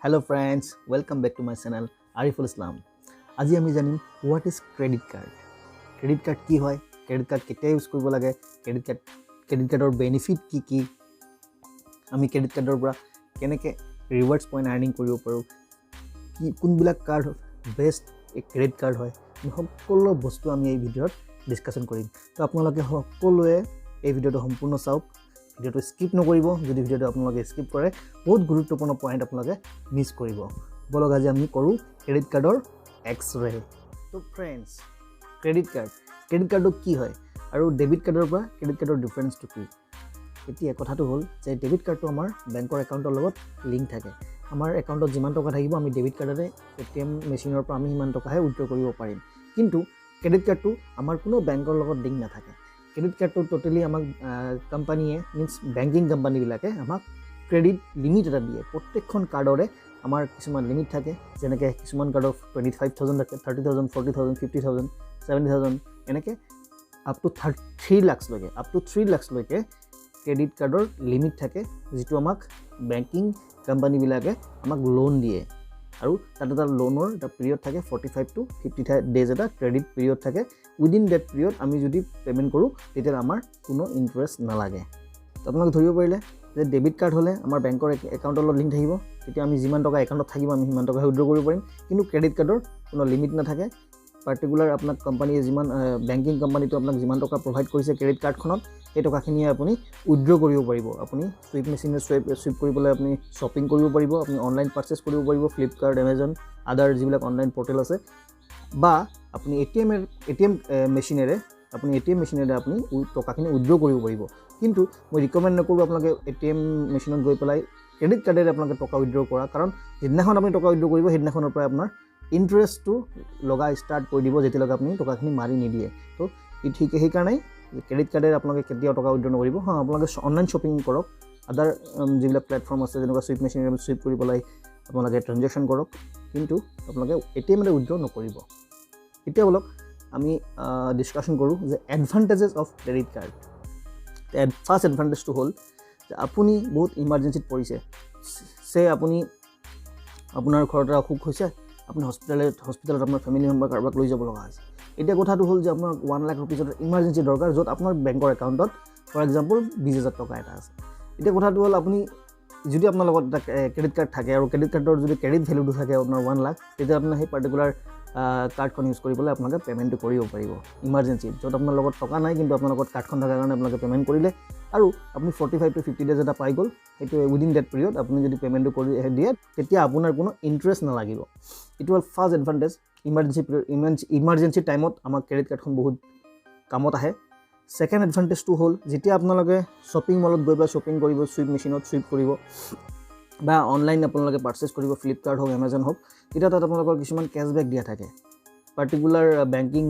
Hello friends, welcome back to my channel Ariful Islam. আজি আমি জানিম what is credit card. Credit card কি হয়? Credit card কেতিয়া ইউজ কৰিব লাগে? Credit cardৰ বেনিফিট কি কি? আমি credit cardৰ পৰা কেনেকৈ ৰিৱাৰ্ডছ পইণ্ট আৰ্নিং কৰিব পাৰোঁ? কি কোনবিলাক কাৰ্ড বেষ্ট ক্ৰেডিট কাৰ্ড হয়? সকলো বস্তু আমি এই ভিডিঅ'ত ডিছকাশ্যন কৰিম। তো আপোনালোকে সকলোৱে এই ভিডিঅ'টো সম্পূৰ্ণ চাওক। ভিডিঅ'টো স্কিপ নকৰিব। যদি ভিডিঅ'টো আপোনালোকে স্কিপ কৰে বহুত গুৰুত্বপূৰ্ণ পইণ্ট আপোনালোকে মিছ কৰিব। বলক আজি আমি কৰোঁ ক্ৰেডিট কাৰ্ডৰ এক্স-ৰে। তো ফ্ৰেণ্ডছ, ক্ৰেডিট কাৰ্ডটো কি হয় আৰু ডেবিট কাৰ্ডৰ পৰা ক্ৰেডিট কাৰ্ডৰ ডিফাৰেঞ্চটো কি? এতিয়া কথাটো হ'ল যে ডেবিট কাৰ্ডটো আমাৰ বেংকৰ একাউণ্টৰ লগত লিংক থাকে। আমাৰ একাউণ্টত যিমান টকা থাকিব আমি ডেবিট কাৰ্ডৰে ATM মেচিনৰ পৰা আমি সিমান টকাহে উইথড্ৰ কৰিব পাৰিম। কিন্তু ক্ৰেডিট কাৰ্ডটো আমাৰ কোনো বেংকৰ লগত লিংক নাথাকে। ক্ৰেডিট কাৰ্ডটো টোটেলি আমাক কোম্পানীয়ে মিনছ বেংকিং কোম্পানীবিলাকে আমাক ক্ৰেডিট লিমিট এটা দিয়ে। প্ৰত্যেকখন কাৰ্ডৰে আমাৰ কিছুমান লিমিট থাকে, যেনেকৈ কিছুমান কাৰ্ডৰ 25,000 থাকে, 30,000, 40,000, 50,000, 70,000 এনেকৈ আপ টু 3 লাখলৈকে ক্ৰেডিট কাৰ্ডৰ লিমিট থাকে, যিটো আমাক বেংকিং কোম্পানীবিলাকে আমাক লোন দিয়ে। আৰু তাত এটা লোনৰ এটা পিৰিয়ড থাকে 45 to 50 ডেজ এটা ক্ৰেডিট পিৰিয়ড থাকে। উইদিন ডেট পিৰিয়ড আমি যদি পে'মেণ্ট কৰোঁ তেতিয়া আমাৰ কোনো ইণ্টাৰেষ্ট নালাগে। তো আপোনালোকে ধৰিব পাৰিলে যে ডেবিট কাৰ্ড হ'লে আমাৰ বেংকৰ একাউণ্টৰ লগত লিংক থাকিব, তেতিয়া আমি যিমান টকা একাউণ্টত থাকিব আমি সিমান টকা উইথড্ৰ কৰিব পাৰিম। কিন্তু ক্ৰেডিট কাৰ্ডৰ কোনো লিমিট নাথাকে। পাৰ্টিকুলাৰ আপোনাক কোম্পানীয়ে যিমান বেংকিং কোম্পানীটো আপোনাক যিমান টকা প্ৰভাইড কৰিছে ক্ৰেডিট কাৰ্ডখনত, সেই টকাখিনিয়ে আপুনি উইথড্ৰ কৰিব পাৰিব। আপুনি চুইপ মেচিনে চুইপ কৰিবলৈ আপুনি শ্বপিং কৰিব পাৰিব, আপুনি অনলাইন পাৰ্চেছ কৰিব পাৰিব, ফ্লিপকাৰ্ট, এমেজন আদাৰ যিবিলাক অনলাইন পৰ্টেল আছে, বা আপুনি ATM মেচিনেৰে আপুনি টকাখিনি উইথড্ৰ কৰিব পাৰিব। কিন্তু মই ৰিকমেণ্ড নকৰোঁ আপোনালোকে ATM মেচিনত গৈ পেলাই ক্ৰেডিট কাৰ্ডেৰে আপোনালোকে টকা উইথড্ৰ কৰা, কাৰণ যিদিনাখন আপুনি টকা উইথড্ৰ কৰিব সেইদিনাখনৰ পৰাই আপোনাৰ ইণ্টাৰেষ্টটো লগা ষ্টাৰ্ট কৰি দিব, যেতিয়ালৈকে আপুনি টকাখিনি মাৰি নিদিয়ে। তো ঠিক সেইকাৰণেই ক্ৰেডিট কাৰ্ডেৰে আপোনালোকে কেতিয়াও টকা উইথড্ৰ নকৰিব। আপোনালোকে অনলাইন শ্বপিং কৰক, আদাৰ যিবিলাক প্লেটফৰ্ম আছে যেনেকুৱা চুইপ মেচিনেৰে চুইপ কৰি পেলাই আপোনালোকে ট্ৰেনজেকশ্যন কৰক, কিন্তু আপোনালোকে ATMৰে উইথড্ৰ নকৰিব। এতিয়া বলক আমি ডিছকাশ্যন কৰোঁ যে এডভান্টেজেছ অফ ক্ৰেডিট কাৰ্ড। ফাৰ্ষ্ট এডভান্টেজটো হ'ল যে আপুনি বহুত ইমাৰ্জেঞ্চিত পৰিছে, আপোনাৰ ঘৰত এটা অসুখ হৈছে, আপুনি হস্পিটেলত আপোনাৰ ফেমিলি মেম্বাৰ কাৰোবাক লৈ যাব লগা হৈছে। এতিয়া কথাটো হ'ল যে আপোনাৰ 1 লাখ ৰুপিজৰ ইমাৰ্জেঞ্চি দৰকাৰ, য'ত আপোনাৰ বেংকৰ একাউণ্টত ফৰ এক্সাম্পল 20,000 টকা এটা আছে। এতিয়া কথাটো হ'ল আপুনি যদি আপোনাৰ লগত এটা ক্ৰেডিট কাৰ্ড থাকে আৰু ক্ৰেডিট কাৰ্ডৰ যদি ক্ৰেডিট ভেলুটো থাকে আপোনাৰ 1 লাখ, তেতিয়া আপোনাৰ সেই পাৰ্টিকুলাৰ কাৰ্ডখন ইউজ কৰি পেলাই আপোনালোকে পে'মেণ্টটো কৰিব পাৰিব ইমাৰ্জেঞ্চিত, য'ত আপোনাৰ লগত টকা নাই কিন্তু আপোনাৰ লগত কাৰ্ডখন থকাৰ কাৰণে আপোনালোকে পে'মেণ্ট কৰিলে আৰু আপুনি 45 to 50 ডেজ এটা পাই গ'ল। সেইটো উইদিন ডেট পিৰিয়ড আপুনি যদি পে'মেণ্টটো কৰি দিয়ে তেতিয়া আপোনাৰ কোনো ইণ্টাৰেষ্ট নালাগিব। এইটো হ'ল ফাৰ্ষ্ট এডভান্টেজ। ইমাৰ্জেঞ্চি টাইমত আমাৰ ক্ৰেডিট কাৰ্ডখন বহুত কামত আহে। ছেকেণ্ড এডভান্টেজটো হ'ল যেতিয়া আপোনালোকে শ্বপিং মলত গৈ পেলাই শ্বপিং কৰিব, চুইপ মেচিনত চুইপ কৰিব বা অনলাইন আপোনালোকে পাৰ্চেছ কৰিব, ফ্লিপকাৰ্ট হওক, এমেজন হওক, তেতিয়া তাত আপোনালোকৰ কিছুমান কেছবেক দিয়া থাকে। Particular banking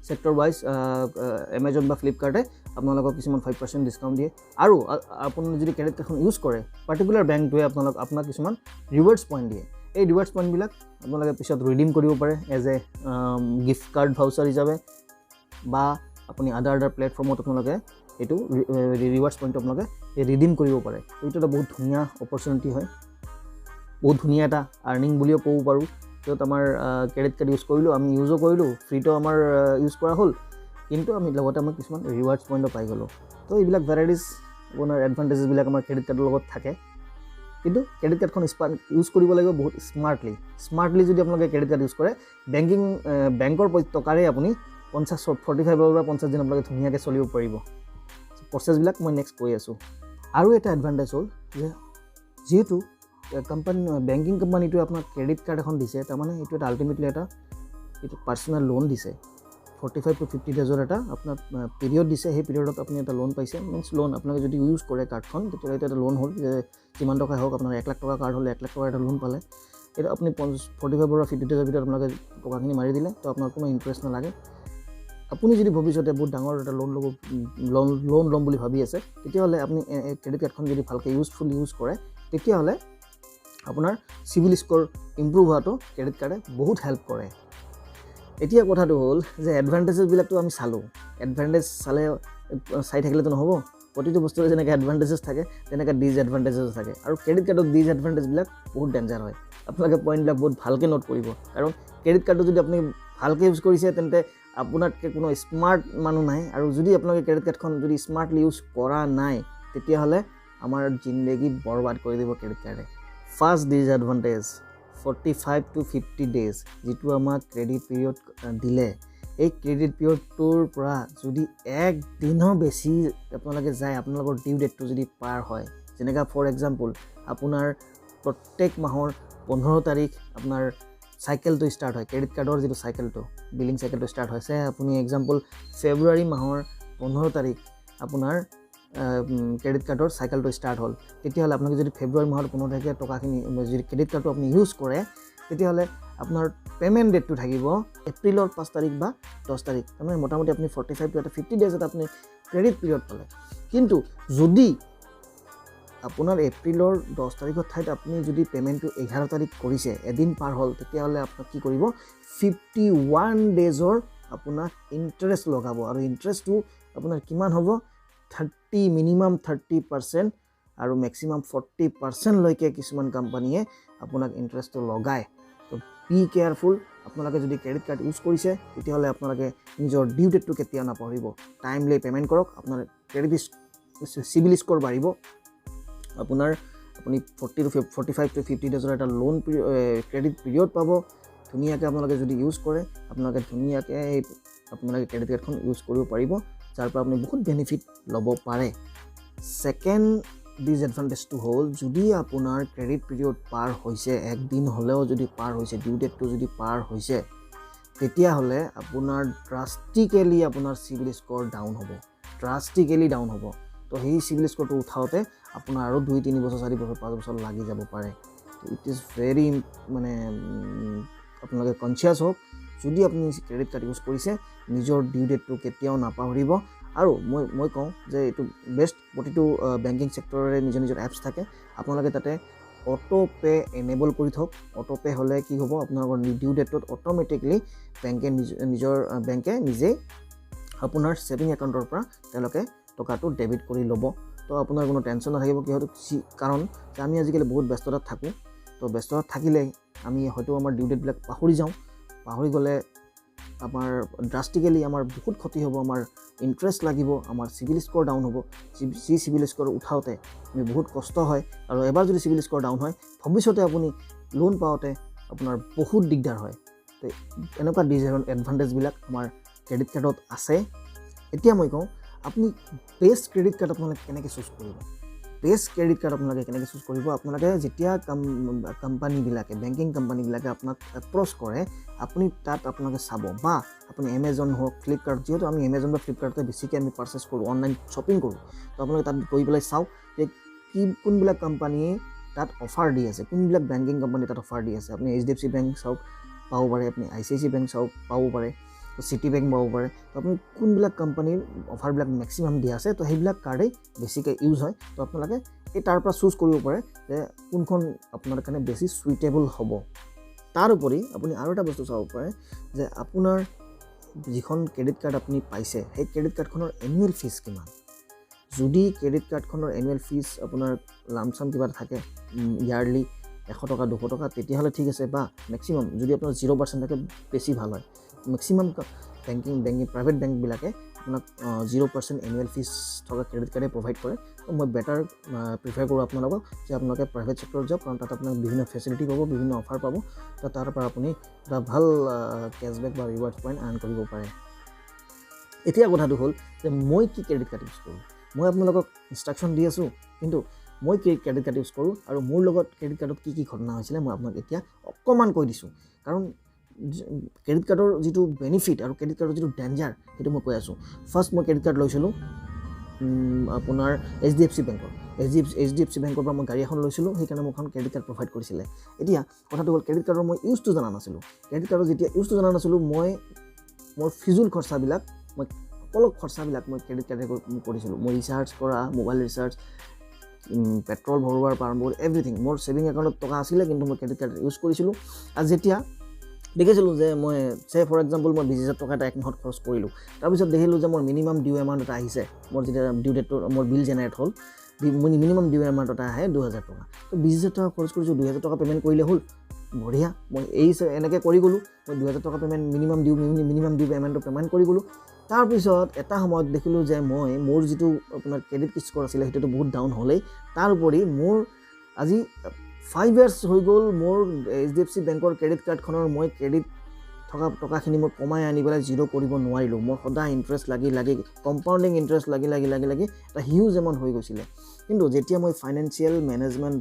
sector wise Amazon বা ফ্লিপকাৰ্টে আপোনালোকক কিছুমান 5% ডিছকাউণ্ট দিয়ে। আৰু আপুনি যদি ক্ৰেডিট কাৰ্ডখন ইউজ কৰে, পাৰ্টিকুলাৰ বেংকটোৱে আপোনাক কিছুমান ৰিৱাৰ্ডছ পইণ্ট দিয়ে। এই ৰিৱাৰ্ডছ পইণ্টবিলাক আপোনালোকে পিছত ৰিডিম কৰিব পাৰে as a gift card voucher হিচাপে, বা আপুনি আদাৰ প্লেটফৰ্মত আপোনালোকে এইটো ৰিৱাৰ্ডছ পইণ্টটো আপোনালোকে ৰিডিম কৰিব পাৰে। এইটো এটা বহুত ধুনীয়া অপৰচুনিটি হয়, বহুত ধুনীয়া এটা আৰ্নিং বুলিও ক'ব পাৰোঁ, য'ত আমাৰ ক্ৰেডিট কাৰ্ড ইউজ কৰিলোঁ, আমি ইউজো কৰিলোঁ, ফ্ৰীটো আমাৰ ইউজ কৰা হ'ল, কিন্তু আমি লগতে আমাৰ কিছুমান ৰিৱাৰ্ডছ পইণ্টো পাই গ'লোঁ। তো এইবিলাক ভেৰাইটিজ আপোনাৰ এডভান্টেজেছবিলাক আমাৰ ক্ৰেডিট কাৰ্ডৰ লগত থাকে। কিন্তু ক্ৰেডিট কাৰ্ডখন ইউজ কৰিব লাগিব বহুত স্মাৰ্টলি যদি আপোনালোকে ক্ৰেডিট কাৰ্ড ইউজ কৰে, বেংকৰ টকাৰে আপুনি 45 পৰা 50 দিন আপোনালোকে ধুনীয়াকৈ চলিব পাৰিব। প্ৰচেছবিলাক মই নেক্সট কৈ আছোঁ। আৰু এটা এডভান্টেজ হ'ল যে যিহেতু বেংকিং কোম্পানীটোৱে আপোনাক ক্ৰেডিট কাৰ্ড এখন দিছে, তাৰমানে এইটো এটা আল্টিমেটলি এইটো পাৰ্চনেল লোন দিছে। 45 to 50 ডেজৰ এটা আপোনাৰ পিৰিয়ড দিছে, সেই পিৰিয়ডত আপুনি এটা লোন পাইছে। মিনছ লোন আপোনালোকে যদি ইউজ কৰে কাৰ্ডখন, তেতিয়াহ'লে এইটো এটা লোন হ'ল যে যিমান টকা হওক, আপোনাৰ 1 লাখ টকা কাৰ্ড হ'লে 1 লাখ টকাৰ এটা লোন পালে। এইটো আপুনি 45 পৰা 50 ডেজৰ ভিতৰত আপোনালোকে টকাখিনি মাৰি দিলে, তো আপোনাৰ কোনো ইণ্টাৰেষ্ট নালাগে। আপুনি যদি ভৱিষ্যতে বহুত ডাঙৰ এটা লোন ল'ম বুলি ভাবি আছে, তেতিয়াহ'লে আপুনি ক্ৰেডিট কাৰ্ডখন যদি ভালকৈ ইউজ কৰে, তেতিয়াহ'লে আপোনাৰ চিভিল স্ক'ৰ ইম্প্ৰুভ হোৱাটো ক্ৰেডিট কাৰ্ডে বহুত হেল্প কৰে। এতিয়া কথাটো হ'ল যে এডভান্টেজেছবিলাকতো আমি চালোঁ, এডভান্টেজ চাই থাকিলেতো নহ'ব, প্ৰতিটো বস্তুৰে যেনেকৈ এডভান্টেজেছ থাকে তেনেকৈ ডিছএডভান্টেজেছ থাকে আৰু ক্ৰেডিট কাৰ্ডৰ ডিছএডভান্টেজবিলাক বহুত ডেঞ্জাৰ হয় আপোনালোকে পইণ্টবিলাক বহুত ভালকৈ নোট কৰিব কাৰণ ক্ৰেডিট কাৰ্ডটো যদি আপুনি ভালকৈ ইউজ কৰিছে তেন্তে আপোনাতকৈ কোনো স্মাৰ্ট মানুহ নাই আৰু যদি আপোনালোকে ক্ৰেডিট কাৰ্ডখন যদি স্মাৰ্টলি ইউজ কৰা নাই তেতিয়াহ'লে আমাৰ জিন্দগী বৰবাদ কৰি দিব credit কাৰ্ডে first disadvantage 45 to 50 days যিটো আমাক ক্ৰেডিট পিৰিয়ড দিলে এই ক্ৰেডিট পিৰিয়ডটোৰ পৰা যদি এক দিনো বেছি আপোনালোকে যায় আপোনালোকৰ ডিউ ডেটটো যদি পাৰ হয় যেনেকৈ ফৰ এক্সাম্পল আপোনাৰ প্ৰত্যেক মাহৰ 15 তাৰিখ আপোনাৰ চাইকেলটো ষ্টাৰ্ট হয় ক্ৰেডিট কাৰ্ডৰ যিটো চাইকেলটো বিলিং চাইকেলটো ষ্টাৰ্ট হৈছে আপুনি এক্সাম্পল ফেব্ৰুৱাৰী মাহৰ 15 তাৰিখ আপোনাৰ ক্ৰেডিট কাৰ্ডৰ চাইকেলটো ষ্টাৰ্ট হ'ল তেতিয়াহ'লে আপোনালোকে যদি ফেব্ৰুৱাৰী মাহৰ 15 তাৰিখে টকাখিনি যদি ক্ৰেডিট কাৰ্ডটো আপুনি ইউজ কৰে তেতিয়াহ'লে আপোনাৰ পে'মেণ্ট ডেটটো থাকিব এপ্ৰিলৰ 5 তাৰিখ বা 10 তাৰিখ তাৰমানে মোটামুটি আপুনি 45 to 50 ডেজত আপুনি ক্ৰেডিট পিৰিয়ড পালে কিন্তু যদি আপোনাৰ এপ্ৰিলৰ 10 তাৰিখৰ ঠাইত আপুনি যদি পে'মেণ্টটো 11 তাৰিখ কৰিছে এদিন পাৰ হ'ল তেতিয়াহ'লে আপোনাক কি কৰিব 51 ডেজৰ আপোনাক ইণ্টাৰেষ্ট লগাব আৰু ইণ্টাৰেষ্টটো আপোনাৰ কিমান হ'ব 30 মিনিমাম 30% আৰু মেক্সিমাম 40% লৈকে কিছুমান কোম্পানীয়ে আপোনাক ইণ্টাৰেষ্টটো লগায় তো বি কেয়াৰফুল আপোনালোকে যদি ক্ৰেডিট কাৰ্ড ইউজ কৰিছে তেতিয়াহ'লে আপোনালোকে নিজৰ ডিউ ডেটটো কেতিয়াও নাপাহৰিব টাইমলি পে'মেণ্ট কৰক আপোনাৰ ক্ৰেডিট চিভিল স্ক'ৰ বাঢ়িব আপোনাৰ আপুনি 45 to 50 ডেজৰ এটা লোন ক্ৰেডিট পিৰিয়ড পাব ধুনীয়াকৈ আপোনালোকে যদি ইউজ কৰে আপোনালোকে ধুনীয়াকৈ আপোনালোকে ক্ৰেডিট কাৰ্ডখন ইউজ কৰিব পাৰিব যাৰ পৰা আপুনি বহুত বেনিফিট ল'ব পাৰে ছেকেণ্ড ডিছএডভান্টেজটো হ'ল যদি আপোনাৰ ক্ৰেডিট পিৰিয়ড পাৰ হৈছে একদিন হ'লেও যদি পাৰ হৈছে ডিউ ডেটটো যদি পাৰ হৈছে তেতিয়াহ'লে আপোনাৰ ড্ৰাষ্টিকেলি আপোনাৰ চিভিল স্ক'ৰ ডাউন হ'ব ড্ৰাষ্টিকেলি ডাউন হ'ব তো সেই চিভিল স্ক'ৰটো উঠাওঁতে আপোনাৰ আৰু 2-3 বছৰ 4 বছৰ 5 বছৰ লাগি যাব পাৰে তো ইট ইজ ভেৰি মানে আপোনালোকে কনচিয়াছ হওক যদি আপুনি ক্ৰেডিট কাৰ্ড ইউজ কৰিছে নিজৰ ডিউ ডেটটো কেতিয়াও নাপাহৰিব আৰু মই কওঁ যে এইটো বেষ্ট প্ৰতিটো বেংকিং ছেক্টৰৰে নিজৰ এপছ থাকে আপোনালোকে তাতে অটো পে এনেবল কৰি থওক অটো পে হ'লে কি হ'ব আপোনালোকৰ ডিউ ডেটত অট'মেটিকলি বেংকে নিজেই আপোনাৰ ছেভিং একাউণ্টৰ পৰা তেওঁলোকে টকাটো ডেবিট কৰি ল'ব তো আপোনাৰ কোনো টেনশ্যন নাথাকিব কিহত কাৰণ যে আমি আজিকালি বহুত ব্যস্ততাত থাকোঁ তো ব্যস্ততাত থাকিলে আমি হয়তো আমাৰ ডিউ ডেটবিলাক পাহৰি গ'লে আমাৰ ড্ৰাষ্টিকেলি আমাৰ বহুত ক্ষতি হ'ব আমাৰ ইণ্টাৰেষ্ট লাগিব আমাৰ চিভিল স্ক'ৰ ডাউন হ'ব চিভিল স্ক'ৰ উঠাওঁতে আমি বহুত কষ্ট হয় আৰু এবাৰ যদি চিভিল স্ক'ৰ ডাউন হয় ভৱিষ্যতে আপুনি লোন পাওঁতে আপোনাৰ বহুত দিগদাৰ হয় তো এনেকুৱা ডিছএডভান্টেজবিলাক আমাৰ ক্ৰেডিট কাৰ্ডত আছে এতিয়া মই কওঁ আপুনি বেষ্ট ক্ৰেডিট কাৰ্ড আপোনালোকে কেনেকৈ চুজ কৰিব বেষ্ট ক্ৰেডিট কাৰ্ড আপোনালোকে কেনেকৈ চুজ কৰিব আপোনালোকে যেতিয়া কোম্পানীবিলাকে বেংকিং কোম্পানীবিলাকে আপোনাক এপ্ৰ'চ কৰে আপুনি তাত আপোনালোকে চাব বা আপুনি এমেজন হওক ফ্লিপকাৰ্ট যিহেতু আমি এমেজন বা ফ্লিপকাৰ্টতে বেছিকৈ আমি পাৰ্চেছ কৰোঁ অনলাইন শ্বপিং কৰোঁ তো আপোনালোকে তাত গৈ পেলাই চাওক যে কোনবিলাক কোম্পানীয়ে তাত অফাৰ দি আছে কোনবিলাক বেংকিং কোম্পানী তাত অফাৰ দি আছে আপুনি HDFC বেংক চাওক পাব পাৰে আপুনি ICICI বেংক চাওক পাব পাৰে চিটি বেংক পাব পাৰে তো আপুনি কোনবিলাক কোম্পানীৰ অফাৰবিলাক মেক্সিমাম দিয়া আছে তো সেইবিলাক কাৰ্ডেই বেছিকৈ ইউজ হয় তো আপোনালোকে এই তাৰ পৰা চুজ কৰিব পাৰে যে কোনখন আপোনাৰ কাৰণে বেছি চুইটেবল হ'ব তাৰ উপৰি আপুনি আৰু এটা বস্তু চাব পাৰে যে আপোনাৰ যিখন ক্ৰেডিট কাৰ্ড আপুনি পাইছে সেই ক্ৰেডিট কাৰ্ডখনৰ এনুৱেল ফিজ কিমান যদি ক্ৰেডিট কাৰ্ডখনৰ এনুৱেল ফিজ আপোনাৰ লামচাম কিবা থাকে ইয়াৰলি 100 টকা 200 টকা তেতিয়াহ'লে ঠিক আছে বা মেক্সিমাম যদি আপোনাৰ 0% থাকে বেছি ভাল হয় মেক্সিমাম প্ৰাইভেট বেংকবিলাকে আপোনাক 0% এনুৱেল ফিজ থকা ক্ৰেডিট কাৰ্ডে প্ৰভাইড কৰে তো মই বেটাৰ প্ৰিফাৰ কৰোঁ আপোনালোকক যে আপোনালোকে প্ৰাইভেট ছেক্টৰত যাওক কাৰণ তাত আপোনাক বিভিন্ন ফেচিলিটি পাব বিভিন্ন অফাৰ পাব তো তাৰ পৰা আপুনি এটা ভাল কেছবেক বা ৰিৱাৰ্ড পইণ্ট আৰ্ণ কৰিব পাৰে এতিয়া কথাটো হ'ল যে মই কি ক্ৰেডিট কাৰ্ড ইউজ কৰোঁ মই আপোনালোকক ইনষ্ট্ৰাকশ্যন দি আছোঁ কিন্তু মই ক্ৰেডিট কাৰ্ড ইউজ কৰোঁ আৰু মোৰ লগত ক্ৰেডিট কাৰ্ডত কি ঘটনা হৈছিলে মই আপোনাক এতিয়া অকণমান কৈ দিছোঁ কাৰণ ক্ৰেডিট কাৰ্ডৰ যিটো বেনিফিট আৰু ক্ৰেডিট কাৰ্ডৰ যিটো ডেঞ্জাৰ সেইটো মই কৈ আছোঁ ফাৰ্ষ্ট মই ক্ৰেডিট কাৰ্ড লৈছিলোঁ আপোনাৰ HDFC বেংকৰ HDFC বেংকৰ পৰা মই গাড়ী এখন লৈছিলোঁ সেইকাৰণে মোক এখন ক্ৰেডিট কাৰ্ড প্ৰভাইড কৰিছিলে এতিয়া কথাটো হ'ল ক্ৰেডিট কাৰ্ডৰ মই ইউজটো জনা নাছিলোঁ ক্ৰেডিট কাৰ্ডৰ যেতিয়া ইউজটো জনা নাছিলোঁ মই মোৰ ফিজুল খৰচাবিলাক মই সকলো খৰচাবিলাক মই ক্ৰেডিট কাৰ্ডে কৰিছিলোঁ মই ৰিচাৰ্জ কৰা মোবাইল ৰিচাৰ্জ পেট্ৰল ভৰোৱাৰ পৰা আৰম্ভ কৰি এভৰিথিং মোৰ ছেভিং একাউণ্টত টকা আছিলে কিন্তু মই ক্ৰেডিট কাৰ্ড ইউজ কৰিছিলোঁ আৰু যেতিয়া দেখিছিলোঁ যে মই ফৰ এক্সাম্পল মই 20,000 টকা এটা এক মাহত খৰচ কৰিলোঁ, তাৰপিছত দেখিলোঁ যে মোৰ মিনিমাম ডিউ এমাউণ্ট এটা আহিছে, মোৰ যেতিয়া ডিউ ডেটটো মোৰ বিল জেনেৰেট হ'ল, মিনিমাম ডিউ এমাউণ্ট এটা আহে 2,000 টকা। তো 20,000 টকা খৰচ কৰিছোঁ, 2,000 টকা পে'মেণ্ট কৰিলে হ'ল, বঢ়িয়া। মই এনেকৈ কৰি গ'লোঁ, মই 2,000 টকা পে'মেণ্ট মিনিমাম ডিউ পে'মেণ্টটো পে'মেণ্ট কৰি গ'লোঁ। তাৰপিছত এটা সময়ত দেখিলোঁ যে মোৰ যিটো আপোনাৰ ক্ৰেডিট স্ক'ৰ আছিলে সেইটোতো বহুত ডাউন হ'লেই, তাৰ উপৰি মোৰ আজি 5 years হৈ গ'ল মোৰ HDFC বেংকৰ ক্ৰেডিট কাৰ্ডখনৰ মই ক্ৰেডিট থকা টকাখিনি মই কমাই আনি পেলাই জিৰ' কৰিব নোৱাৰিলোঁ। মোৰ সদায় ইণ্টাৰেষ্ট লাগি কম্পাউণ্ডিং ইণ্টাৰেষ্ট লাগি এটা হিউজ এমাউণ্ট হৈ গৈছিলে। কিন্তু যেতিয়া মই ফাইনেন্সিয়েল মেনেজমেণ্ট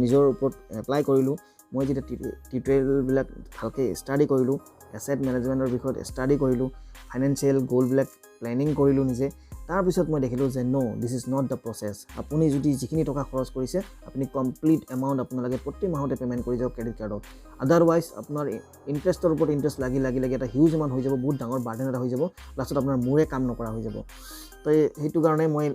নিজৰ ওপৰত এপ্লাই কৰিলোঁ, মই যেতিয়া টিউটৰিয়েলবিলাক ভালকৈ ষ্টাডি কৰিলোঁ, এছেট মেনেজমেণ্টৰ বিষয়ত ষ্টাডি কৰিলোঁ, ফাইনেন্সিয়েল গ'লবিলাক প্লেনিং কৰিলোঁ নিজে, তাৰপিছত মই দেখিলোঁ যে this is not the process. আপুনি যদি যিখিনি টকা খৰচ কৰিছে আপুনি কমপ্লিট এমাউণ্ট আপোনালোকে প্ৰতি মাহতে পে'মেণ্ট কৰি যাওক ক্ৰেডিট কাৰ্ডত। আদাৰৱাইজ আপোনাৰ ইণ্টাৰেষ্টৰ ওপৰত ইণ্টাৰেষ্ট লাগি এটা হিউজ এমাউণ্ট হৈ যাব, বহুত ডাঙৰ বাৰ্ডেন এটা হৈ যাব, লাষ্টত আপোনাৰ মূৰে কাম নকৰা হৈ যাব। তো সেইটো কাৰণে মই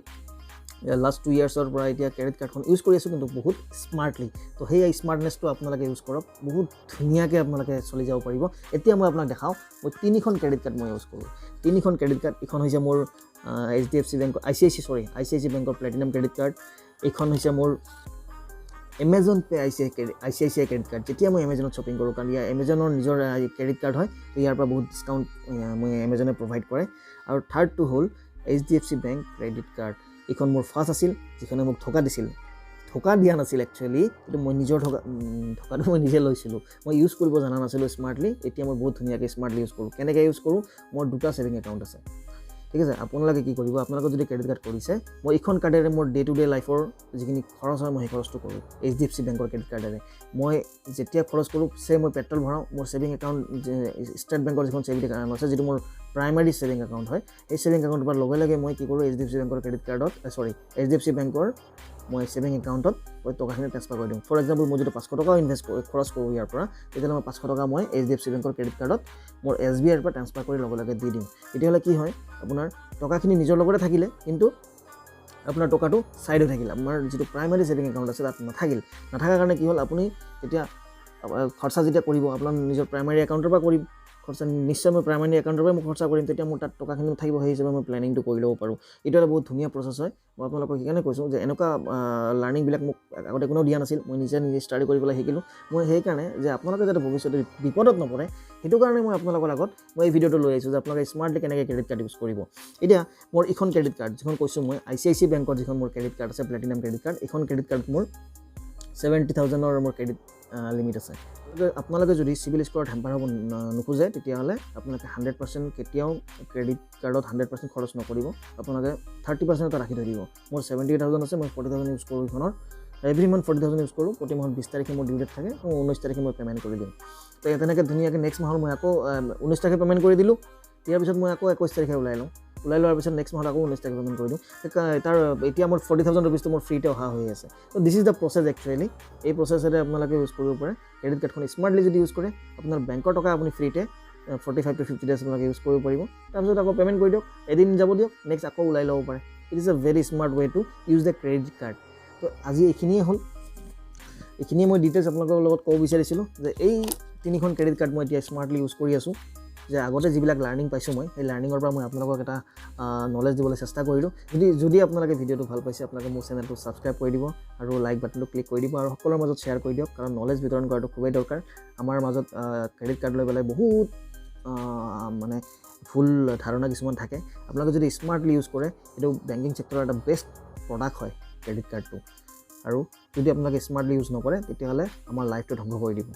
লাষ্ট 2 yearsৰ পৰা এতিয়া ক্ৰেডিট কাৰ্ডখন ইউজ কৰি আছোঁ, কিন্তু বহুত স্মাৰ্টলি। তো সেই স্মাৰ্টনেছটো আপোনালোকে ইউজ কৰক, বহুত ধুনীয়াকৈ আপোনালোকে চলি যাব পাৰিব। এতিয়া মই আপোনাক দেখাওঁ, মই 3খন ক্ৰেডিট কাৰ্ড মই ইউজ কৰোঁ। 3খন ক্ৰেডিট কাৰ্ড, এইখন হৈছে মোৰ HDFC বেংকৰ ICICI বেংকৰ প্লেটিনাম ক্ৰেডিট কাৰ্ড, এইখন হৈছে মোৰ Amazon pay ICICI credit card. যেতিয়া মই এমেজনত শ্বপিং কৰোঁ, কাৰণ ইয়াৰ এমেজনৰ নিজৰ ক্ৰেডিট কাৰ্ড হয়, তো ইয়াৰ পৰা বহুত ডিছকাউণ্ট মই এমেজনে প্ৰভাইড কৰে। আৰু থাৰ্ডটো হ'ল HDFC বেংক ক্ৰেডিট কাৰ্ড। এইখন মোৰ ফাৰ্ষ্ট আছিল, যিখনে মোক ধোকা দিয়া নাছিল একচুৱেলি, কিন্তু মই নিজৰ ধোকাটো মই নিজে লৈছিলোঁ। মই ইউজ কৰিব জনা নাছিলোঁ স্মাৰ্টলি, এতিয়া মই বহুত ধুনীয়াকৈ স্মাৰ্টলি ইউজ কৰোঁ। কেনেকৈ ইউজ কৰোঁ? মোৰ 2টা ছেভিং একাউণ্ট আছে, ঠিক আছে। আপোনালোকে কি কৰিব, আপোনালোকে যদি ক্ৰেডিট কাৰ্ড কৰিছে, মই এইখন কাৰ্ডেৰে মোৰ ডে টু ডে লাইফৰ যিখিনি খৰচ হয় মই সেই খৰচটো কৰোঁ HDFC বেংকৰ ক্ৰেডিট কাৰ্ডেৰে। মই যেতিয়া খৰচ কৰোঁ, মই পেট্ৰল ভৰাওঁ, মোৰ ছেভিং একাউণ্ট ষ্টেট বেংকৰ যিখন ছেভিং একাউণ্ট আছে, যিটো মোৰ প্ৰাইমাৰী ছেভিং একাউণ্ট হয়, সেই ছেভিং একাউণ্টৰ পৰা লগে মই কি কৰোঁ, HDFC বেংকৰ ক্ৰেডিট কাৰ্ডত HDFC বেংকৰ মই ছেভিং একাউণ্টত মই টকাখিনি ট্ৰান্সফাৰ কৰি দিওঁ। ফৰ এক্সাম্পল, মই যদি 500 টকাও খৰচ কৰোঁ ইয়াৰ পৰা, তেতিয়াহ'লে মই 500 টকা মই HDFC বেংকৰ ক্ৰেডিট কাৰ্ডত মোৰ SBIৰ পৰা ট্ৰান্সফাৰ কৰি লগে দি দিওঁ। তেতিয়াহ'লে কি হয়, আপোনাৰ টকাখিনি নিজৰ লগতে থাকিলে, কিন্তু আপোনাৰ টকাটো ছাইড হৈ থাকিল। আপোনাৰ যিটো প্ৰাইমাৰী ছেভিং একাউণ্ট আছে তাত নাথাকাৰ কাৰণে কি হ'ল, আপুনি তেতিয়া খৰচা যেতিয়া কৰিব, আপোনাৰ নিজৰ প্ৰাইমাৰী একাউণ্টৰ পৰা কৰিম খৰচা, নিশ্চয় মই প্ৰাইমাৰী একাউণ্টৰ পৰাই মই খৰচা কৰিম, তেতিয়া মোৰ তাত টকাখিনি থাকিব, সেই হিচাপে মই প্লেনিংটো কৰি ল'ব পাৰোঁ। এইটো এটা বহুত ধুনীয়া প্ৰচেছ হয়। মই আপোনালোকক সেইকাৰণে কৈছোঁ যে এনেকুৱা লাৰ্ণিংবিলাক মোক আগতে কোনেও দিয়া নাছিল, মই নিজে ষ্টাডি কৰি পেলাই শিকিলোঁ। মই সেইকাৰণে যে আপোনালোকে যাতে ভৱিষ্যতে বিপদত নপৰে, সেইটো কাৰণে মই আপোনালোকৰ আগত মই এই ভিডিঅ'টো লৈ আহিছোঁ যে আপোনালোকে স্মাৰ্টলি কেনেকৈ ক্ৰেডিট কাৰ্ড ইউজ কৰিব। এতিয়া মোৰ এইখন ক্ৰেডিট কাৰ্ড যিখন কৈছোঁ মই, ICICI বেংকৰ যিখন মোৰ ক্ৰেডিট কাৰ্ড আছে, প্লেটিনাম ক্ৰেডিট কাৰ্ড, এইখন ক্ৰেডিট কাৰ্ড মোৰ 70,000ৰ মোৰ ক্ৰেডিট লিমিট আছে। আপোনালোকে যদি চিভিল স্ক'ৰত হেম্পাৰ হ'ব নোখোজে, তেতিয়াহ'লে আপোনালোকে 100% কেতিয়াও ক্ৰেডিট কাৰ্ডত 100% খৰচ নকৰিব, আপোনালোকে 30% এটা ৰাখি থৈ দিব। মোৰ 70,000 আছে, মই 40,000 ইউজ কৰোঁ এইখনৰ। এভৰি মান্থ 40,000 ইউজ কৰোঁ। প্ৰতি মাহত 20 তাৰিখে মোৰ ডিউ ডেট থাকে, 19 তাৰিখে মই পে'মেণ্ট কৰি দিওঁ। তো তেনেকৈ ধুনীয়াকৈ নেক্সট মাহৰ মই আকৌ 19 তাৰিখে পে'মেণ্ট কৰি দিলোঁ। ইয়াৰ পিছত মই আকৌ 21 তাৰিখে ওলাই লোৱাৰ পিছত নেক্সট মাহত আকৌ 19 তাৰিখে পে'মেণ্ট কৰি দিওঁ। তাৰ এতিয়া মোৰ 40,000 ৰুপিজটো মোৰ ফ্ৰীতে অহা হৈ আছে। তো this is the process actually. এই প্ৰচেছেৰে আপোনালোকে ইউজ কৰিব পাৰে। ক্ৰেডিট কাৰ্ডখন স্মাৰ্টলি যদি ইউজ কৰে, আপোনাৰ বেংকৰ টকা আপুনি ফ্ৰীতে 45 to 50 days আপোনালোকে ইউজ কৰিব পাৰিব। তাৰপিছত আকৌ পে'মেণ্ট কৰি দিয়ক, এদিন যাব দিয়ক, নেক্সট আকৌ ওলাই ল'ব পাৰে। It is a very smart way to use the credit card. তো আজি এইখিনিয়ে হ'ল, এইখিনিয়ে মই ডিটেইলছ আপোনালোকৰ লগত ক'ব বিচাৰিছিলোঁ যে এই 3খন ক্ৰেডিট কাৰ্ড মই এতিয়া স্মাৰ্টলি ইউজ কৰি আছোঁ। যে আগতে যিবিলাক লাৰ্ণিং পাইছোঁ মই, সেই লাৰ্ণিঙৰ পৰা মই আপোনালোকক এটা নলেজ দিবলৈ চেষ্টা কৰিলোঁ। যদি আপোনালোকে ভিডিঅ'টো ভাল পাইছে, আপোনালোকে মোৰ চেনেলটো ছাবস্ক্ৰাইব কৰি দিব আৰু লাইক বাটনটো ক্লিক কৰি দিব আৰু সকলোৰে মাজত শ্বেয়াৰ কৰি দিয়ক, কাৰণ নলেজ বিতৰণ কৰাটো খুবেই দৰকাৰ। আমাৰ মাজত ক্ৰেডিট কাৰ্ড লৈ পেলাই বহুত মানে ভুল ধাৰণা কিছুমান থাকে। আপোনালোকে যদি স্মাৰ্টলি ইউজ কৰে, এইটো বেংকিং ছেক্টৰৰ এটা বেষ্ট প্ৰডাক্ট হয় ক্ৰেডিট কাৰ্ডটো। আৰু যদি আপোনালোকে স্মাৰ্টলি ইউজ নকৰে, তেতিয়াহ'লে আমাৰ লাইফটো ধ্বংস কৰি দিব।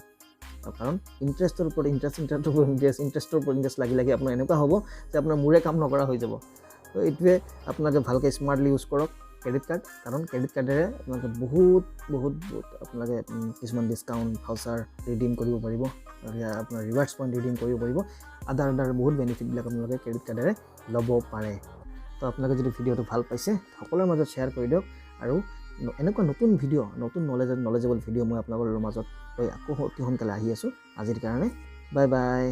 কাৰণ ইণ্টাৰেষ্টৰ ওপৰত ইণ্টাৰেষ্ট লাগি আপোনাৰ এনেকুৱা হ'ব যে আপোনাৰ মূৰে কাম নকৰা হৈ যাব। তো এইটোৱে আপোনালোকে ভালকৈ স্মাৰ্টলি ইউজ কৰক ক্ৰেডিট কাৰ্ড, কাৰণ ক্ৰেডিট কাৰ্ডেৰে আপোনালোকে বহুত আপোনালোকে কিছুমান ডিছকাউণ্ট ভাউচাৰ ৰিডিম কৰিব পাৰিব, আপোনাৰ ৰিৱাৰ্ডছ পইণ্ট ৰিডিম কৰিব পাৰিব, আদাৰ বহুত বেনিফিটবিলাক আপোনালোকে ক্ৰেডিট কাৰ্ডেৰে ল'ব পাৰে। তো আপোনালোকে যদি ভিডিঅ'টো ভাল পাইছে, সকলোৰে মাজত শ্বেয়াৰ কৰি দিয়ক। আৰু এনেকুৱা নতুন ভিডিঅ', নতুন নলেজেবল ভিডিঅ' মই আপোনালোকৰ মাজত লৈ আকৌ অতি সোনকালে আহি আছোঁ। আজিৰ কাৰণে বাই বাই।